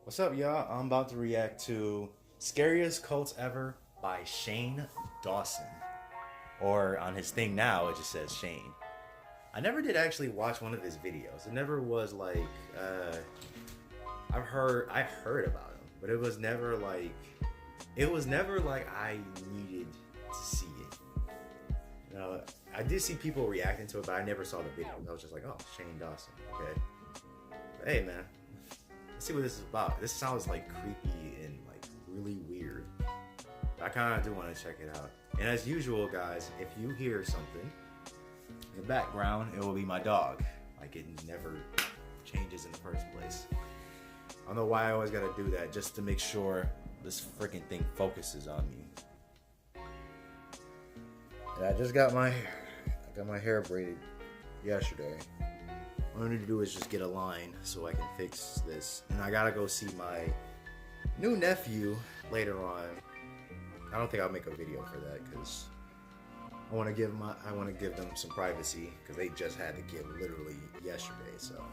What's up, y'all? I'm about to react to Scariest Cults Ever by Shane Dawson. Or on his thing now, it just says Shane. I never did actually watch one of his videos. It never was like, I heard about him, but it was never like I needed to see it. I did see people reacting to it, but I never saw the video. I was just like, oh, Shane Dawson, okay. But hey, man. Let's see what this is about. This sounds like creepy and like really weird. I kind of do want to check it out. And as usual, guys, if you hear something in the background, it will be my dog. Like it never changes in the first place. I don't know why I always gotta do that, just to make sure this freaking thing focuses on me. And I just got my hair braided yesterday. All I need to do is just get a line so I can fix this. And I gotta go see my new nephew later on. I don't think I'll make a video for that because I want to give them some privacy because they just had the kid literally yesterday. So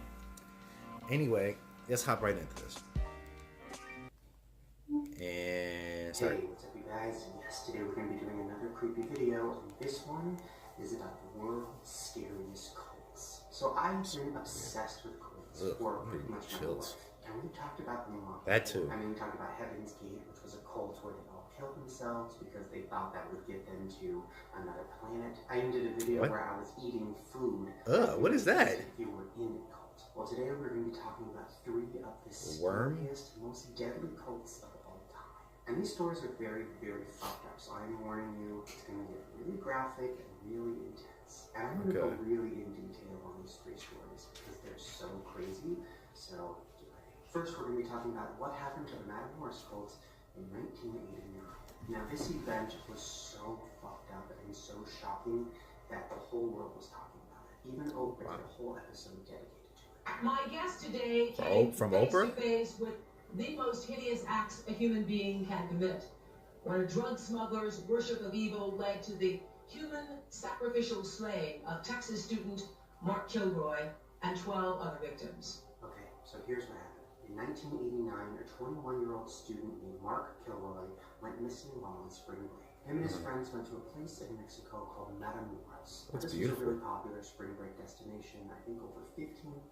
anyway, let's hop right into this. And sorry. Hey, what's up, you guys? Yes, today we're going to be doing another creepy video, and this one is about the world's scariest cults. So I've been obsessed with cults for pretty much my life, and we talked about them a lot. That too. I mean, we talked about Heaven's Gate, which was a cult where they all killed themselves because they thought that would get them to another planet. I even did a video where I was eating food. What is that? If you were in a cult. Well, today we're going to be talking about 3 of the scariest, most deadly cults of all time. And these stories are very, very fucked up, so I'm warning you, it's going to get really graphic and really intense. And I'm going to go really in detail on these 3 stories because they're so crazy. So, get ready. First, we're going to be talking about what happened to the Madame Morse cult in 1989. Now, this event was so fucked up and so shocking that the whole world was talking about it. Even Oprah did a whole episode dedicated to it. My guest today came from face Oprah? to face with the most hideous acts a human being can commit. When a drug smuggler's worship of evil led to the human sacrificial slaying of Texas student Mark Kilroy and 12 other victims. Okay, so here's what happened. In 1989, a 21-year-old student named Mark Kilroy went missing while on spring break. Him and his friends went to a place in Mexico called Matamoros. This was a really popular spring break destination. I think over 15,000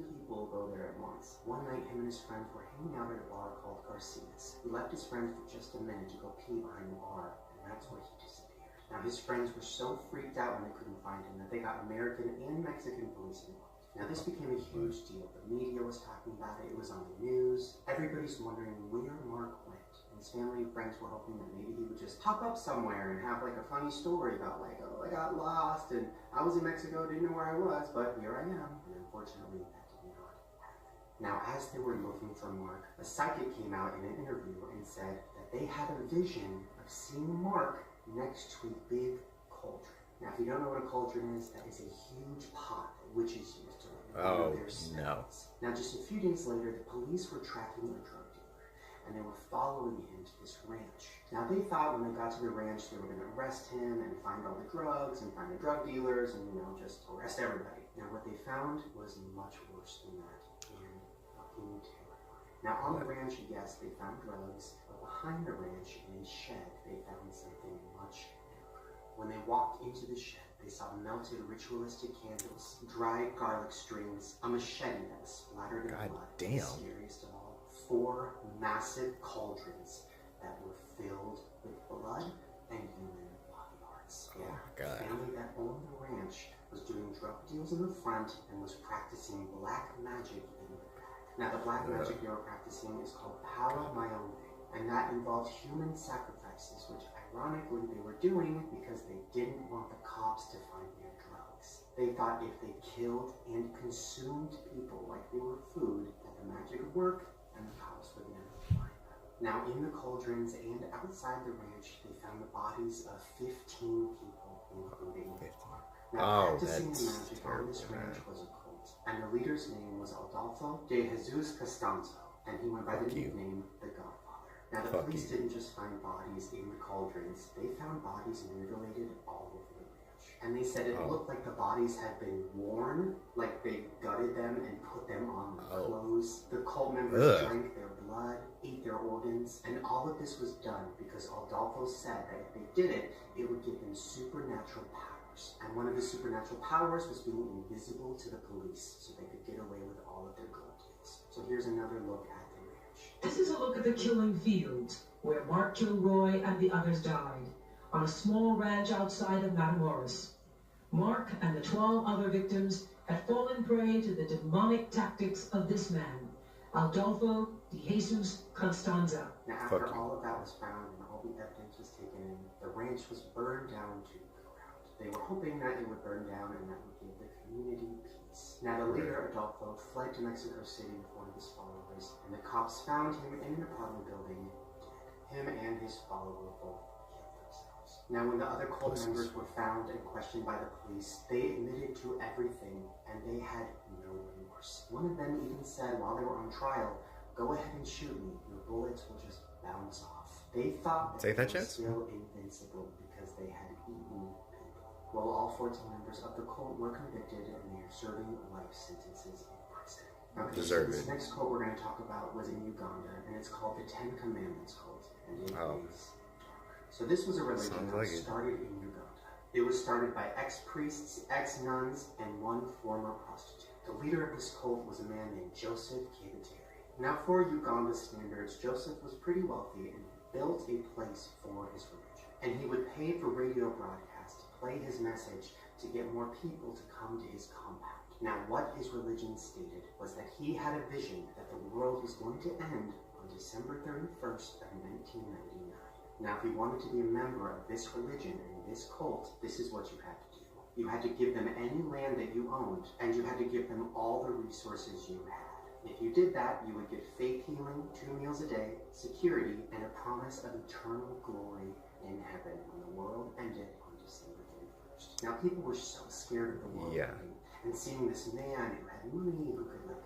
people go there at once. One night, him and his friends were hanging out at a bar called Garcia's. He left his friends for just a minute to go pee behind the bar, and that's where he disappeared. Now, his friends were so freaked out when they couldn't find him that they got American and Mexican police involved. Now, this became a huge deal. The media was talking about it. It was on the news. Everybody's wondering where Mark went. And his family and friends were hoping that maybe he would just pop up somewhere and have like a funny story about like, oh, I got lost and I was in Mexico, didn't know where I was, but here I am. And unfortunately, that did not happen. Now, as they were looking for Mark, a psychic came out in an interview and said that they had a vision of seeing Mark next to a big cauldron. Now, if you don't know what a cauldron is, that is a huge pot that witches use to remove their spells. Now, just a few days later, the police were tracking a drug dealer, and they were following him to this ranch. Now, they thought when they got to the ranch, they were going to arrest him and find all the drugs and find the drug dealers and, just arrest everybody. Now, what they found was much worse than that and fucking terrifying. Now, on the ranch, yes, they found drugs, but behind the ranch in a shed, they found something much darker. When they walked into the shed, they saw melted ritualistic candles, dried garlic strings, a machete that was splattered in blood. Damn. The scariest of all, 4 massive cauldrons that were filled with blood and human body parts. Yeah, the family that owned the ranch was doing drug deals in the front and was practicing black magic in the back. Now, the black magic they were practicing is called Palo Mayombe, and that involved human sacrifices, which ironically they were doing because they didn't want the cops to find their drugs. They thought if they killed and consumed people like they were food, that the magic would work and the cops would never find them. Now, in the cauldrons and outside the ranch, they found the bodies of 15 people, including Mark. Now, practicing the magic on this ranch was a cult, and the leader's name was Adolfo de Jesus Costanzo, and he went by the nickname The Godfather. Now, the police didn't just find bodies in the cauldrons, they found bodies mutilated all over the ranch. And they said it looked like the bodies had been worn, like they gutted them and put them on the clothes. The cult members drank their blood. eat their organs, and all of this was done because Adolfo said that if they did it, it would give them supernatural powers. And one of the supernatural powers was being invisible to the police, so they could get away with all of their drug deals. So here's another look at the ranch. This is a look at the killing fields, where Mark Kilroy and the others died, on a small ranch outside of Matamoros. Mark and the 12 other victims had fallen prey to the demonic tactics of this man, Adolfo de Jesus Constanza. Now, after all of that was found and all the evidence was taken in, the ranch was burned down to the ground. They were hoping that it would burn down and that would give the community peace. Now, the leader, Adolfo, fled to Mexico City with one of his followers, and the cops found him in an apartment building, dead. Him and his follower both killed themselves. Now, when the other cult members were found and questioned by the police, they admitted to everything, and they had no remorse. One of them even said while they were on trial, "Go ahead and shoot me. Your bullets will just bounce off." They thought that they were still invincible because they had eaten people. Well, all 14 members of the cult were convicted, and they are serving life sentences in prison. Okay, so this next cult we're going to talk about was in Uganda, and it's called the Ten Commandments cult, and it is dark. So this was a religion that started in Uganda. It was started by ex-priests, ex-nuns, and one former prostitute. The leader of this cult was a man named Joseph Kebateri. Now, for Uganda standards, Joseph was pretty wealthy and built a place for his religion. And he would pay for radio broadcasts to play his message to get more people to come to his compound. Now, what his religion stated was that he had a vision that the world was going to end on December 31st of 1999. Now, if you wanted to be a member of this religion and this cult, this is what you had to do. You had to give them any land that you owned, and you had to give them all the resources you had. If you did that, you would get faith healing, 2 meals a day, security, and a promise of eternal glory in heaven when the world ended on December 31st. Now, people were so scared of the world ending, and seeing this man who had money, who could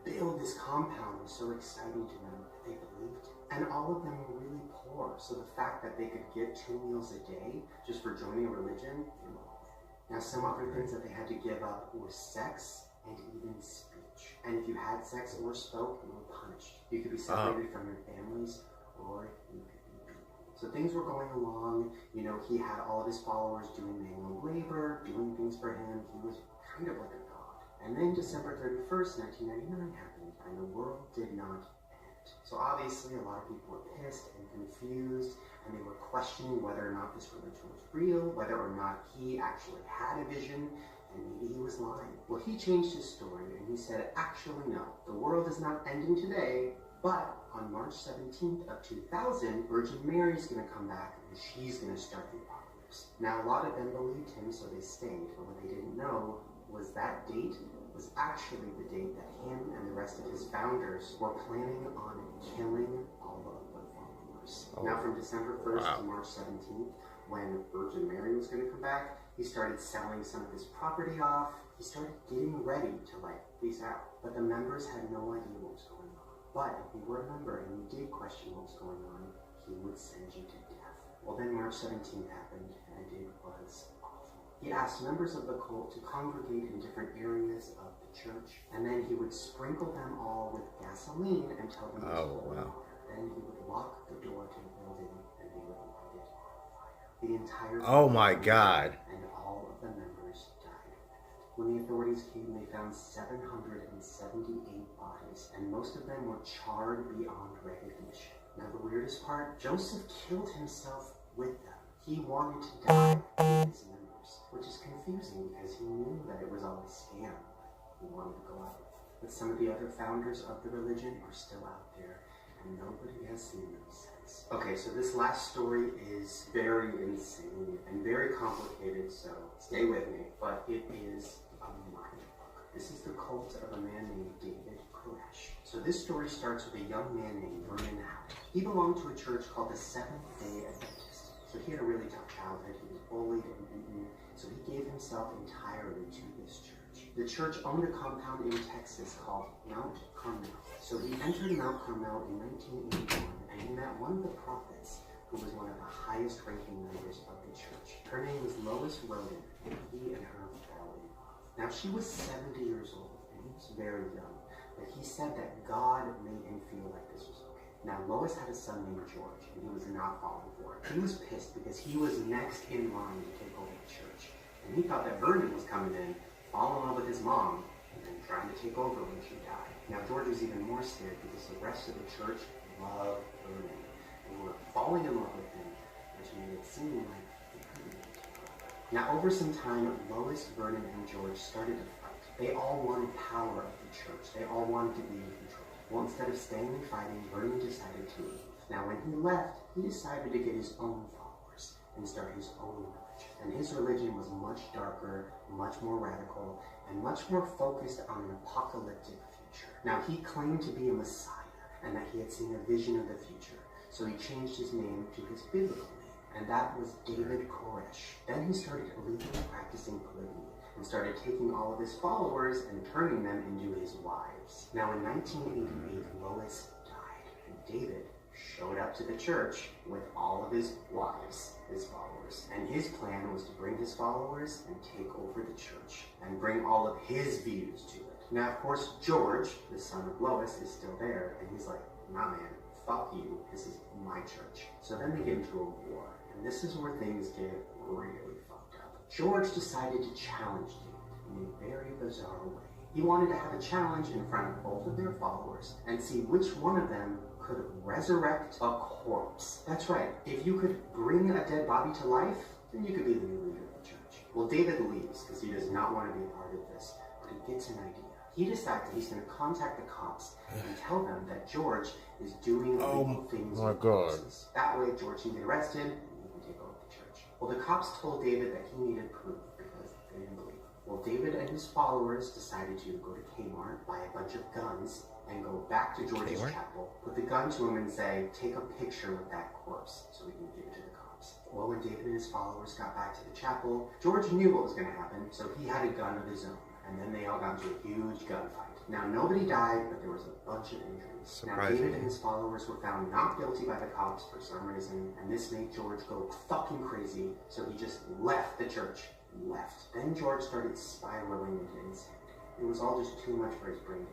build this compound was so exciting to them that they believed. And all of them were really poor, so the fact that they could get 2 meals a day just for joining a religion, they were all in. Now, some other things that they had to give up were sex and even speech. And if you had sex or spoke, you were punished. You could be separated from your families, or you could be beaten. So things were going along. You know, he had all of his followers doing manual labor, doing things for him. He was kind of like a god. And then December 31st, 1999 happened, and the world did not end. So obviously a lot of people were pissed and confused, and they were questioning whether or not this religion was real, whether or not he actually had a vision, and maybe he was lying. Well, he changed his story, and he said, actually no, the world is not ending today, but on March 17th of 2000, Virgin Mary is going to come back, and she's going to start the apocalypse. Now, a lot of them believed him, so they stayed, but what they didn't know was that date was actually the date that him and the rest of his founders were planning on killing all of the followers. Now, from December 1st to March 17th, when Virgin Mary was going to come back, he started selling some of his property off. He started getting ready to peace out. But the members had no idea what was going on. But if you were a member and you did question what was going on, he would send you to death. Well, then March 17th happened, and it was awful. He asked members of the cult to congregate in different areas of the church, and then he would sprinkle them all with gasoline and tell them to water. Then he would lock the door to the building, and they would light it on fire. The entire God. And all of the members died with it. When the authorities came, they found 778 bodies, and most of them were charred beyond recognition. Now, the weirdest part, Joseph killed himself with them. He wanted to die with his members, which is confusing because he knew that it was all a scam. He wanted to go out with it. But some of the other founders of the religion are still out there, and nobody has seen them since. Okay, so this last story is very insane and very complicated, so stay with me, but it is a mind fuck. This is the cult of a man named David Koresh. So this story starts with a young man named Vernon Howard. He belonged to a church called the Seventh-day Adventist. So he had a really tough childhood. He was bullied and beaten, so he gave himself entirely to this church. The church owned a compound in Texas called Mount Carmel. So he entered Mount Carmel in 1981, and he met one of the prophets who was one of the highest ranking members of the church. Her name was Lois Roden, and he and her fell in love. Now, she was 70 years old, and he was very young, but he said that God made him feel like this was okay. Now, Lois had a son named George, and he was not falling for it. He was pissed because he was next in line to take over the church. And he thought that Vernon was coming in, falling in love with his mom, and then trying to take over when she died. Now, George was even more scared because the rest of the church loved Vernon. They were falling in love with him, which made it seem like they couldn't even take over. Now, over some time, Lois, Vernon, and George started to fight. They all wanted power of the church. They all wanted to be in control. Well, instead of staying and fighting, Vernon decided to leave. Now, when he left, he decided to get his own followers and start his own religion. And his religion was much darker, much more radical, and much more focused on an apocalyptic future. Now, he claimed to be a Messiah and that he had seen a vision of the future. So he changed his name to his biblical name, and that was David Koresh. Then he started illegally practicing polygamy and started taking all of his followers and turning them into his wives. Now, in 1988, Lois died, and David showed up to the church with all of his wives, his followers. And his plan was to bring his followers and take over the church and bring all of his views to it. Now, of course, George, the son of Lois, is still there, and he's like, nah, man, fuck you, this is my church. So then they get into a war, and this is where things get really fucked up. George decided to challenge David in a very bizarre way. He wanted to have a challenge in front of both of their followers and see which one of them could resurrect a corpse. That's right, if you could bring a dead body to life, then you could be the new leader of the church. Well, David leaves because he does not want to be a part of this, but he gets an idea. He decides that he's going to contact the cops and tell them that George is doing illegal things with corpses. That way, George can get arrested and he can take over the church. Well, the cops told David that he needed proof because they didn't believe him. Well, David and his followers decided to go to Kmart, buy a bunch of guns, and go back to George's chapel, put the gun to him and say, take a picture with that corpse so we can give it to the cops. Well, when David and his followers got back to the chapel, George knew what was going to happen, so he had a gun of his own. And then they all got into a huge gunfight. Now, nobody died, but there was a bunch of injuries. Now, David and his followers were found not guilty by the cops for some reason, and this made George go fucking crazy, so he just left the church. Left. Then George started spiraling into insanity. It was all just too much for his brain.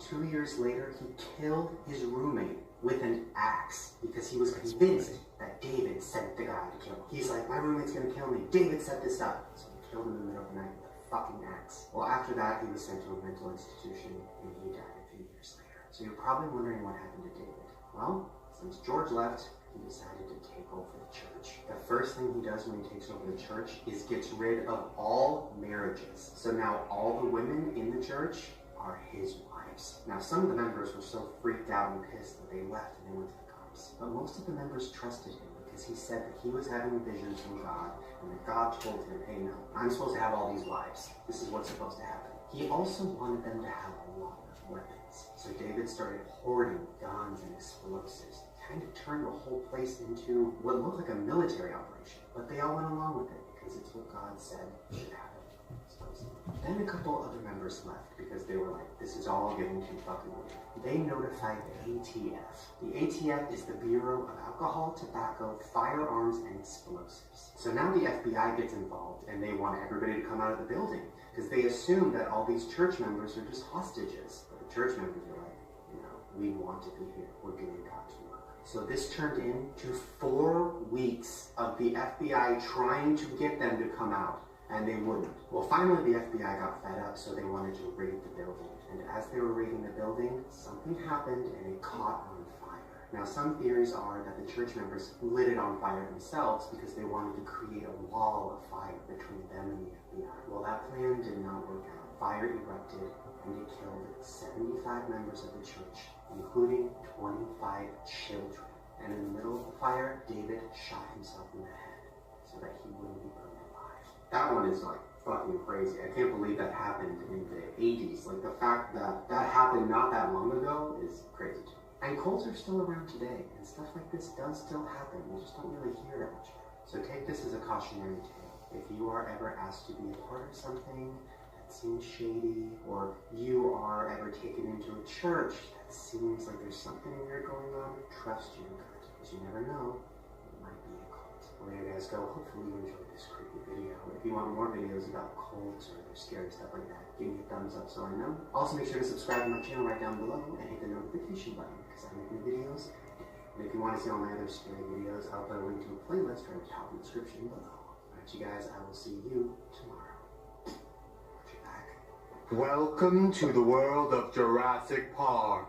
2 years later, he killed his roommate with an axe because he was convinced that David sent the guy to kill him. He's like, my roommate's gonna kill me. David set this up. So he killed him in the middle of the night with a fucking axe. Well, after that, he was sent to a mental institution and he died a few years later. So you're probably wondering what happened to David. Well, since George left, he decided to take over the church. The first thing he does when he takes over the church is gets rid of all marriages. So now all the women in the church are his wives. Now, some of the members were so freaked out and pissed that they left and they went to the cops. But most of the members trusted him because he said that he was having visions from God and that God told him, hey, no, I'm supposed to have all these wives. This is what's supposed to happen. He also wanted them to have a lot of weapons. So David started hoarding guns and explosives. Kind of turned the whole place into what looked like a military operation. But they all went along with it because it's what God said should happen. Then a couple other members left because they were like, this is all getting too fucking weird. They notified the ATF. The ATF is the Bureau of Alcohol, Tobacco, Firearms, and Explosives. So now the FBI gets involved and they want everybody to come out of the building because they assume that all these church members are just hostages. But the church members are like, no, we want to be here. We're doing God's work. So this turned into 4 weeks of the FBI trying to get them to come out. And they wouldn't. Well, finally the FBI got fed up, so they wanted to raid the building. And as they were raiding the building, something happened and it caught on fire. Now, some theories are that the church members lit it on fire themselves because they wanted to create a wall of fire between them and the FBI. Well, that plan did not work out. Fire erupted and it killed 75 members of the church, including 25 children. And in the middle of the fire, David shot himself in the head so that he wouldn't be burned alive. That one is like fucking crazy. I can't believe that happened in the 80s. Like the fact that that happened not that long ago is crazy to me. And cults are still around today, and stuff like this does still happen. You just don't really hear that much about it. So take this as a cautionary tale. If you are ever asked to be a part of something that seems shady, or you are ever taken into a church that seems like there's something weird going on, trust your gut, because you never know. Well, there you guys go. Hopefully you enjoyed this creepy video. If you want more videos about cults or scary stuff like that, give me a thumbs up so I know. Also, make sure to subscribe to my channel right down below and hit the notification button because I make new videos And if you want to see all my other scary videos, I'll put a link to a playlist right top in the description below. Alright, you guys, I will see you tomorrow. Watch your back. Welcome to the world of Jurassic Park.